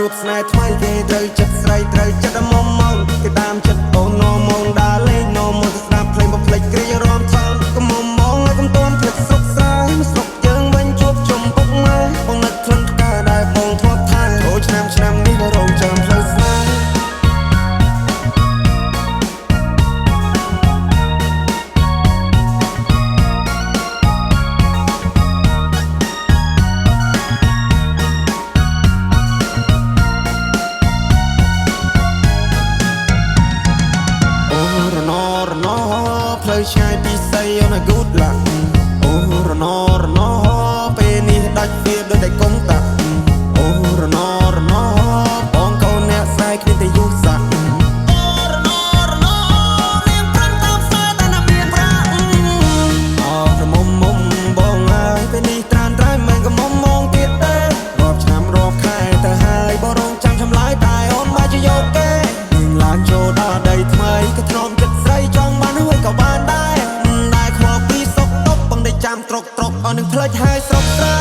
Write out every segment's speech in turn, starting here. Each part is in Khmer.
ជួបស្នេហ៍ថ្មីគេត្រូវចិត្តស្រីត្រូវចិត្តមុំមកគេតាមចិត្តអូននោមងដើរលេងនោមងស្ដាប់ភ្លេងបំភ្លេចគ្រារំថងកុំមុំមកឲ្យកុំតន់ភ្លេចស្រុកស្រែស្រុកយើងវិញជួបជុំពុកម៉ែបងនឹកក្លិនផ្កាដែលបងធ្លាប់ថែអូឆ្នាំនេះក៏រងចាំផ្លូវស្នេហ៍ផ្លូវឆ្ងាយពីស័យអូន good luck អូរណពេលនេះដាច់វាដូចតែកុំតាក់អូរណបងកូនអ្នកស្រីគ្នាតែយូរសាក់អូរណនាងប្រាំតាមផ្សារតែណាមានប្រាក់អោរមុំបងអើយពេលនេះត្រានត្រៃមិនក៏មុំមងទៀតទេរាប់ឆ្នាំរាប់ខែទៅហើយបងរងចាំឆ្លើយតែអូនមកជាយកគេនឹងឡើងចូលដល់ដីថ្មីក៏ទ្រាំចិត្តស្រីចង់បានហើយក៏បានដែរខ្វល់ពីសុកតុបបងได้ចាំត្រុកអស់នឹងផ្លេចហើយស្រុកស្រែ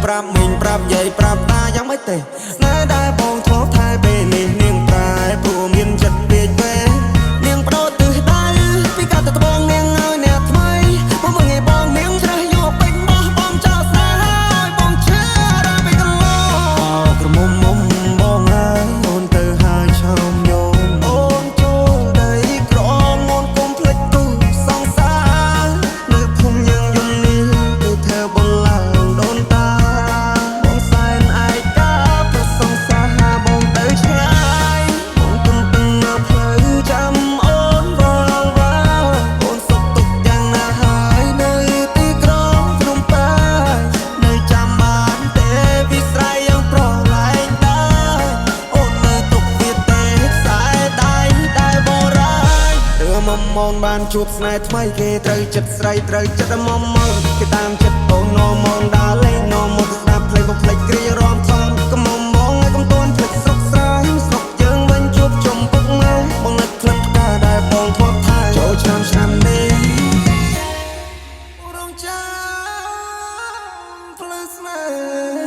ប្រាប់មីងប្រាប់យាយប្រាប់តាយ៉ាងម៉េចទេស្នេហ៍ដែលបងធ្លាប់ថែពេលនេះនាងប្រែព្រោះមានចិត្តពេកពេលនាងបដូរទិសដៅពីកាត់ទៅត្បូងនាងឲ្យអ្នកថ្មីមកមើលងាយបងនាងច្រេះយកពេញបោះបងចោលស្នេហ៍ឲ្យបងឈឺរាពេញកន្លងអោក្រមុំបងអើយអូនទៅហើយឆោមយំអូនចូលដីក្រងអូនកុំភ្លេចទូសងសារនៅភូមិយើងយំនេះគឺធ្វើបងឡើងដូនតាមងបានជួបស្នេហ៍ថ្មីគេត្រូវចិត្តស្រីត្រូវចិត្តមុំមកគេតាមចិត្តអូននោមងដើរលេងនោមងស្ដាប់ភ្លេងបំភ្លេចគ្រារំថងកុំមុំមកឲ្យកុំតន់ភ្លេចស្រុកស្រែស្រុកយើងវិញជួបជុំពុកម៉ែបងនឹកក្លិនផ្កាដែលបងធ្លាប់ថែចូលឆ្នាំនេះរងចាំផ្លូវស្នេហ៍